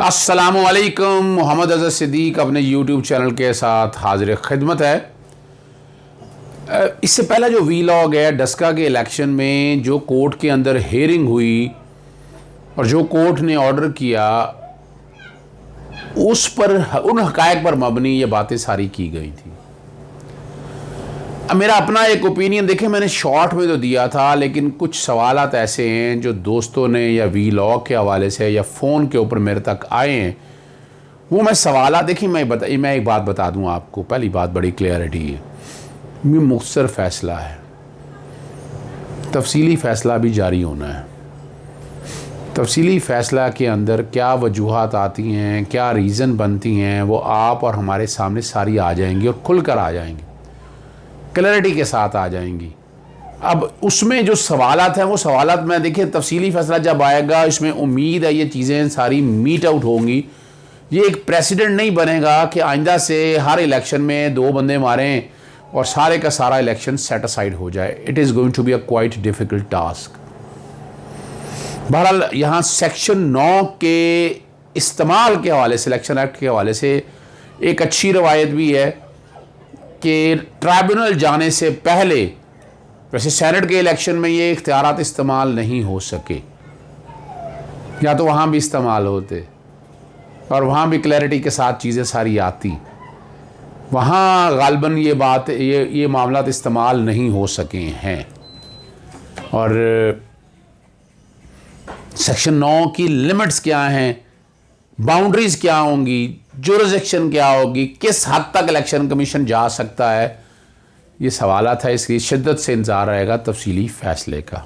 अस्सलामुअलैकुम। मोहम्मद अज़हर सिद्दीक अपने YouTube channel के साथ हाजिर खिदमत है। इससे पहला जो वीलॉग है डस्का के इलेक्शन में जो कोर्ट के अंदर हेयरिंग हुई और जो कोर्ट ने ऑर्डर किया उस पर उन हक़ाइक़ पर मबनी ये बातें सारी की गई थी। अब मेरा अपना एक ओपिनियन देखें, मैंने शॉर्ट में तो दिया था, लेकिन कुछ सवालात ऐसे हैं जो दोस्तों ने या वीलॉग के हवाले से या फ़ोन के ऊपर मेरे तक आए हैं, वो मैं सवालात देखिए मैं एक बात बता दूं आपको। पहली बात बड़ी क्लियरिटी है, ये मुख्तसर फ़ैसला है, तफसीली फ़ैसला भी जारी होना है। तफसीली फ़ैसला के अंदर क्या वजूहात आती हैं, क्या रीज़न बनती हैं, वो आप और हमारे सामने सारी आ जाएंगी और खुल कर आ जाएंगी, क्लैरिटी के साथ आ जाएंगी। अब उसमें जो सवालात हैं वो सवालात मैं देखिए तफसीली फ़ैसला जब आएगा, इसमें उम्मीद है ये चीज़ें सारी मीट आउट होंगी। ये एक प्रेसिडेंट नहीं बनेगा कि आइंदा से हर इलेक्शन में दो बंदे मारें और सारे का सारा इलेक्शन सेट असाइड हो जाए। It is going to be a quite difficult task. बहरहाल यहाँ सेक्शन 9 के इस्तेमाल के हवाले से, इलेक्शन एक्ट के हवाले से एक अच्छी रवायत भी है कि ट्राइब्यूनल जाने से पहले, वैसे सेनेट के इलेक्शन में ये इख्तियारात इस्तेमाल नहीं हो सके, या तो वहाँ भी इस्तेमाल होते और वहाँ भी क्लैरिटी के साथ चीज़ें सारी आती। वहाँ गालबन ये बात ये मामलात इस्तेमाल नहीं हो सके हैं। और सेक्शन 9 की लिमिट्स क्या हैं, बाउंड्रीज़ क्या होंगी, जुरिसडिक्शन क्या होगी, किस हद तक इलेक्शन कमीशन जा सकता है, ये सवाल था। इसकी शिद्दत से इंतज़ार रहेगा तफसीली फ़ैसले का।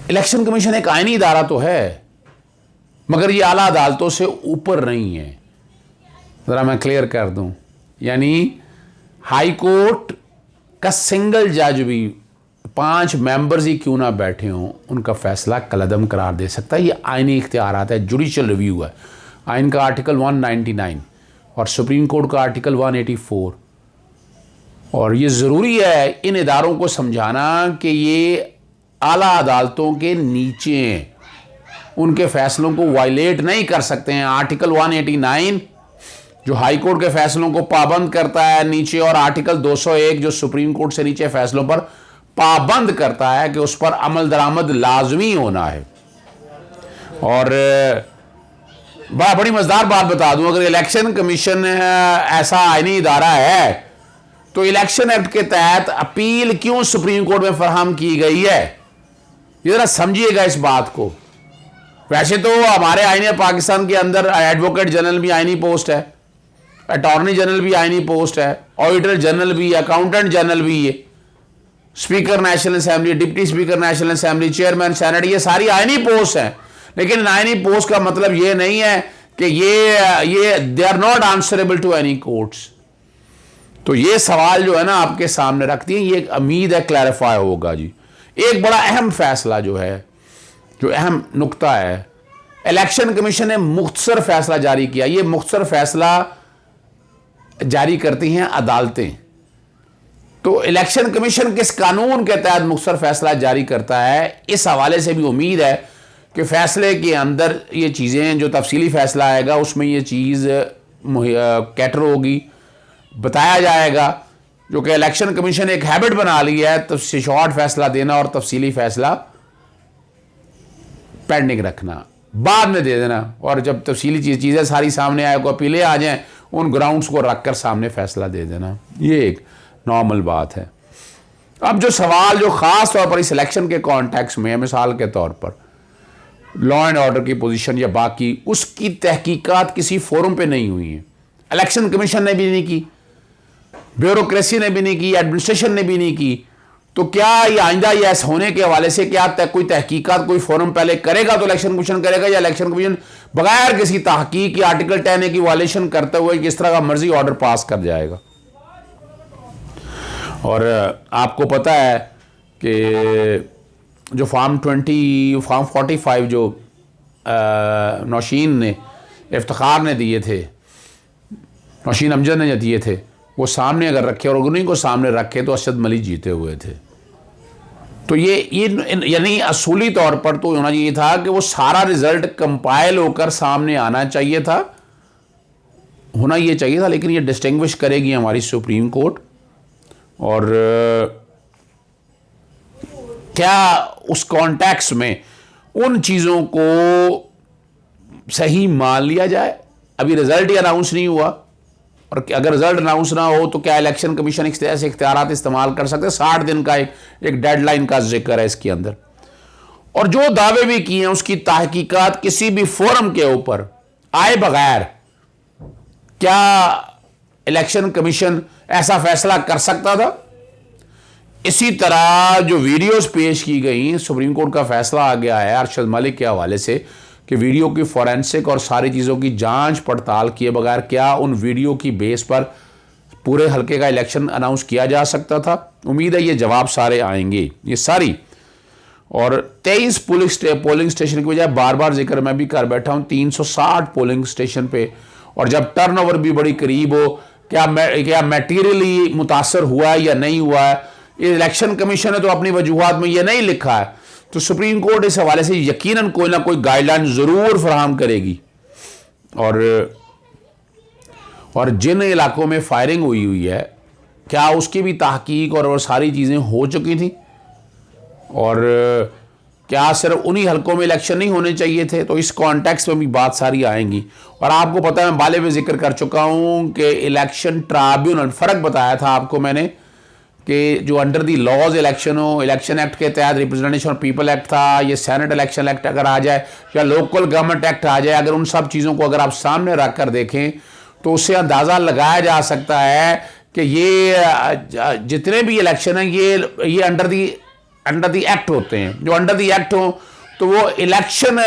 इलेक्शन कमीशन एक आईनी इदारा तो है, मगर ये आला अदालतों से ऊपर नहीं है। ज़रा मैं क्लियर कर दूं, यानी हाई कोर्ट का सिंगल जज भी 5 मेंबर्स ही क्यों ना बैठे हों, उनका फ़ैसला कलअदम करार दे सकता है। ये आईनी इख्तियारात है, जुडिशल रिव्यू है। आइन का आर्टिकल 199 और सुप्रीम कोर्ट का आर्टिकल 184। और ये ज़रूरी है इन इदारों को समझाना कि ये आला अदालतों के नीचे हैं, उनके फ़ैसलों को वायलेट नहीं कर सकते हैं। आर्टिकल 189 जो हाई कोर्ट के फ़ैसलों को पाबंद करता है नीचे, और आर्टिकल 201 जो सुप्रीम कोर्ट से नीचे फ़ैसलों पर पाबंद करता है कि उस पर अमल दरामद लाजमी होना है। और बड़ी मज़ेदार बात बता दूं, अगर इलेक्शन कमीशन ऐसा आईनी इदारा है तो इलेक्शन एक्ट के तहत अपील क्यों सुप्रीम कोर्ट में फराहम की गई है, ये ज़रा समझिएगा इस बात को। वैसे तो हमारे आईन पाकिस्तान के अंदर एडवोकेट जनरल भी आईनी पोस्ट है, अटॉर्नी जनरल भी आईनी पोस्ट है, ऑडिटर जनरल भी, अकाउंटेंट जनरल भी है, speaker national assembly, deputy speaker national assembly, chairman senate, ये सारी आईनी पोस्ट हैं। लेकिन आईनी पोस्ट का मतलब ये नहीं है कि ये they are not answerable to any courts. तो ये सवाल जो है ना आपके सामने रखती है, ये उम्मीद है क्लैरिफाई होगा जी। एक बड़ा अहम फैसला जो है, जो अहम नुक्ता है, इलेक्शन कमीशन ने मुख्तसर फैसला जारी किया। ये मुख्तसर फैसला जारी करती हैं अदालतें। तो इलेक्शन कमीशन किस कानून के तहत मुख्तसर फैसला जारी करता है, इस हवाले से भी उम्मीद है कि फ़ैसले के अंदर ये चीज़ें, जो तफसीली फ़ैसला आएगा उसमें ये चीज़ कैटर होगी, बताया जाएगा। जो कि इलेक्शन कमीशन एक हैबिट बना ली है तो शॉर्ट फैसला देना और तफसीली फ़ैसला पेंडिंग रखना, बाद में दे देना, और जब तफसीली चीज़ें सारी सामने आए, को अपीलें आ जाएँ, उन ग्राउंड्स को रख कर सामने फ़ैसला दे देना। ये एक नॉर्मल बात है। अब जो सवाल जो ख़ास तौर पर इस इलेक्शन के कॉन्टेक्स्ट में है, मिसाल के तौर पर लॉ एंड ऑर्डर की पोजीशन या बाकी, उसकी तहकीकात किसी फोरम पे नहीं हुई है। इलेक्शन कमीशन ने भी नहीं की, ब्यूरोक्रेसी ने भी नहीं की, एडमिनिस्ट्रेशन ने भी नहीं की। तो क्या ये आइंदा ये ऐसा होने के हवाले से क्या कोई तहकीकात कोई फोरम पहले करेगा तो इलेक्शन कमीशन करेगा, या इलेक्शन कमीशन बगैर किसी तहकीक की आर्टिकल 10A की वायलेशन करते हुए किस तरह का मर्जी ऑर्डर पास कर जाएगा। और आपको पता है कि जो फॉर्म 45 जो नौशीन ने, इफ्तिखार ने दिए थे, नौशीन अमजद ने दिए थे, वो सामने अगर रखे और उन्हीं को सामने रखे तो अरशद मलिक जीते हुए थे। तो ये यानी असूली तौर पर तो होना चाहिए था कि वो सारा रिजल्ट कंपाइल होकर सामने आना चाहिए था, होना ये चाहिए था, लेकिन ये डिस्टिंग्विश करेगी हमारी सुप्रीम कोर्ट। और क्या उस कॉन्टेक्स्ट में उन चीज़ों को सही मान लिया जाए? अभी रिजल्ट ही अनाउंस नहीं हुआ, और अगर रिजल्ट अनाउंस ना हो तो क्या इलेक्शन कमीशन ऐसे इख्तियारात इस्तेमाल कर सकते हैं? 60 दिन का एक डेडलाइन का जिक्र है इसके अंदर। और जो दावे भी किए हैं उसकी तहकीकात किसी भी फोरम के ऊपर आए बगैर क्या इलेक्शन कमीशन ऐसा फैसला कर सकता था? इसी तरह जो वीडियोस पेश की गई, सुप्रीम कोर्ट का फैसला आ गया है अरशद मलिक के हवाले से कि वीडियो की फॉरेंसिक और सारी चीज़ों की जांच पड़ताल किए बगैर क्या उन वीडियो की बेस पर पूरे हल्के का इलेक्शन अनाउंस किया जा सकता था? उम्मीद है ये जवाब सारे आएंगे, ये सारी। और 23 पोलिंग स्टेशन की बजाय बार बार जिक्र मैं भी कर बैठा हूँ 360 पोलिंग स्टेशन पे, और जब टर्नओवर भी बड़ी करीब हो, क्या मैटीरियली मुतासर हुआ है या नहीं हुआ है? इलेक्शन कमीशन ने तो अपनी वजूहात में ये नहीं लिखा है, तो सुप्रीम कोर्ट इस हवाले से यकीनन कोई ना कोई गाइडलाइन ज़रूर फराहम करेगी। और जिन इलाकों में फायरिंग हुई है क्या उसकी भी तहकीक और सारी चीज़ें हो चुकी थी? और क्या सिर्फ उन्हीं हलकों में इलेक्शन नहीं होने चाहिए थे? तो इस कॉन्टेक्स्ट में भी बात सारी आएंगी। और आपको पता है, मैं बाले में जिक्र कर चुका हूँ कि इलेक्शन ट्राइब्यूनल, फ़र्क बताया था आपको मैंने कि जो अंडर दी लॉज इलेक्शन हो, इलेक्शन एक्ट के तहत रिप्रेजेंटेशन ऑफ पीपल एक्ट था, ये सेनेट इलेक्शन एक्ट अगर आ जाए या लोकल गवर्नमेंट एक्ट आ जाए, अगर उन सब चीज़ों को अगर आप सामने रख कर देखें तो उससे अंदाज़ा लगाया जा सकता है कि ये जितने भी इलेक्शन हैं ये अंडर दी एक्ट होते हैं। जो अंडर दी एक्ट हो तो वो इलेक्शन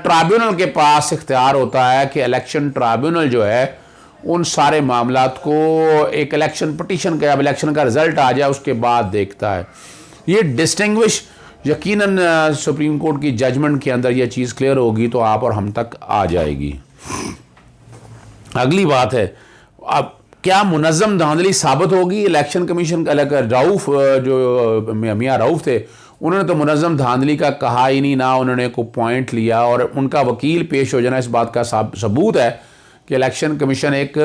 ट्राइब्यूनल के पास इख्तियार होता है कि इलेक्शन ट्राइब्यूनल जो है उन सारे मामलात को एक इलेक्शन पिटीशन के, अब इलेक्शन का रिजल्ट आ जाए उसके बाद देखता है। ये डिस्टिंग्विश यकीनन सुप्रीम कोर्ट की जजमेंट के अंदर ये चीज़ क्लियर होगी तो आप और हम तक आ जाएगी। अगली बात है, अब क्या मुनज़्ज़म धांधली साबित होगी? इलेक्शन कमीशन का रऊफ़, जो मियाँ रऊफ़ थे, उन्होंने तो मुनज़्ज़म धांधली का कहा ही नहीं, ना उन्होंने कोई पॉइंट लिया, और उनका वकील पेश हो जाना इस बात का सबूत है कि इलेक्शन कमीशन एक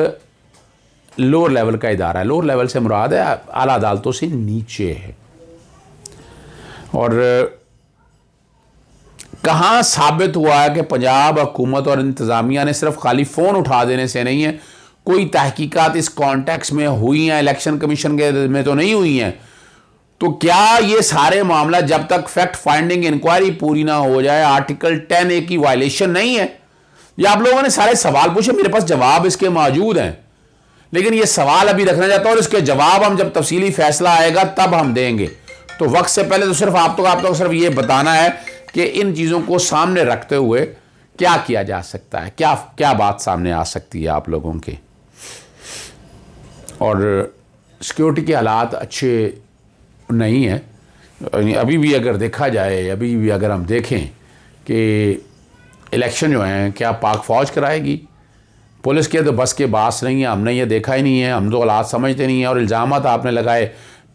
लोअर लेवल का इदारा है। लोअर लेवल से मुराद है आला अदालतों से नीचे है। और कहाँ साबित हुआ है कि पंजाब हुकूमत और इंतज़ामिया ने सिर्फ खाली फ़ोन उठा देने से नहीं है, कोई तहकीकात इस कॉन्टेक्स्ट में हुई हैं, इलेक्शन कमीशन के में तो नहीं हुई हैं? तो क्या ये सारे मामला जब तक फैक्ट फाइंडिंग इंक्वायरी पूरी ना हो जाए आर्टिकल 10A की वायलेशन नहीं है? ये आप लोगों ने सारे सवाल पूछे, मेरे पास जवाब इसके मौजूद हैं, लेकिन ये सवाल अभी रखना चाहता हूँ और इसके जवाब हम जब तफसीली फैसला आएगा तब हम देंगे। तो वक्त से पहले तो सिर्फ आप तो सिर्फ ये बताना है कि इन चीज़ों को सामने रखते हुए क्या किया जा सकता है, क्या बात सामने आ सकती है आप लोगों के। और सिक्योरिटी के हालात अच्छे नहीं हैं अभी भी, अगर देखा जाए, अभी भी अगर हम देखें कि इलेक्शन जो हैं क्या पाक फ़ौज कराएगी, पुलिस के तो बस के बास नहीं है, हमने ये देखा ही नहीं है, हम तो हालात समझते नहीं हैं। और इल्ज़ामात आपने लगाए,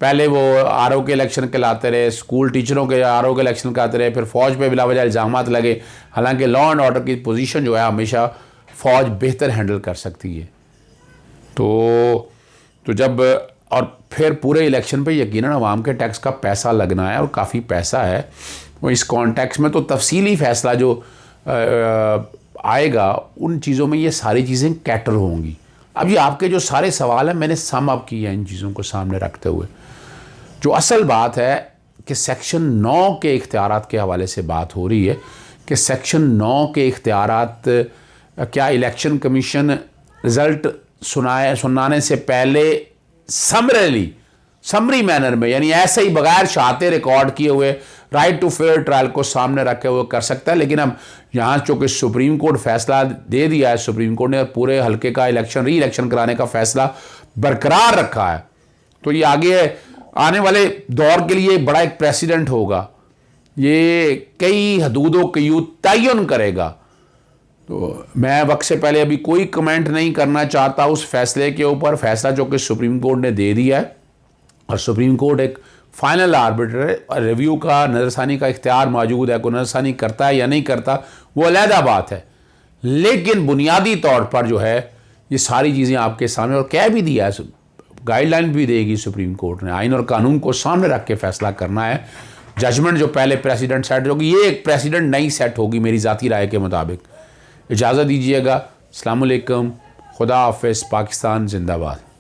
पहले वो RO के इलेक्शन के लाते रहे, स्कूल टीचरों के RO के इलेक्शन कराते रहे, फिर फ़ौज पे बिला वजह इल्ज़ामात लगे, हालांकि लॉ एंड ऑर्डर की पोजीशन जो है हमेशा फ़ौज बेहतर हैंडल कर सकती है। तो जब, और फिर पूरे इलेक्शन पे यकीनन अवाम के टैक्स का पैसा लगना है और काफ़ी पैसा है, वो इस कॉन्टेक्स्ट में तो तफसीली फ़ैसला जो आएगा उन चीज़ों में ये सारी चीज़ें कैटर होंगी। अब ये आपके जो सारे सवाल हैं मैंने सम अप किए हैं इन चीज़ों को सामने रखते हुए। जो असल बात है कि सेक्शन 9 के इख्तियारात के हवाले से बात हो रही है कि सेक्शन 9 के इख्तियारात क्या इलेक्शन कमीशन रिज़ल्ट सुनाने से पहले समरी मैनर में, यानी ऐसे ही बगैर शाते रिकॉर्ड किए हुए राइट टू फेयर ट्रायल को सामने रखे हुए कर सकता है। लेकिन अब यहाँ चूँकि सुप्रीम कोर्ट फैसला दे दिया है, सुप्रीम कोर्ट ने पूरे हल्के का री इलेक्शन कराने का फैसला बरकरार रखा है, तो ये आगे आने वाले दौर के लिए बड़ा एक प्रेसिडेंट होगा, ये कई हदूदों क़यूद तयन करेगा। तो मैं वक्त से पहले अभी कोई कमेंट नहीं करना चाहता उस फैसले के ऊपर। फैसला जो कि सुप्रीम कोर्ट ने दे दिया है, और सुप्रीम कोर्ट एक फाइनल आर्बिटर है, और रिव्यू का नज़रसानी का इख्तियार मौजूद है, कोई नज़रसानी करता है या नहीं करता वो अलहदा बात है। लेकिन बुनियादी तौर पर जो है ये सारी चीज़ें आपके सामने, और कह भी दिया है, गाइडलाइन भी देगी सुप्रीम कोर्ट ने, आइन और कानून को सामने रख के फैसला करना है। जजमेंट जो पहले प्रेसिडेंट सेट होगी, ये एक प्रेसिडेंट नहीं सेट होगी मेरी ज़ाती राय के मुताबिक। इजाज़त दीजिएगा। अस्सलाम वालेकुम, खुदा हाफ़िज़, पाकिस्तान जिंदाबाद।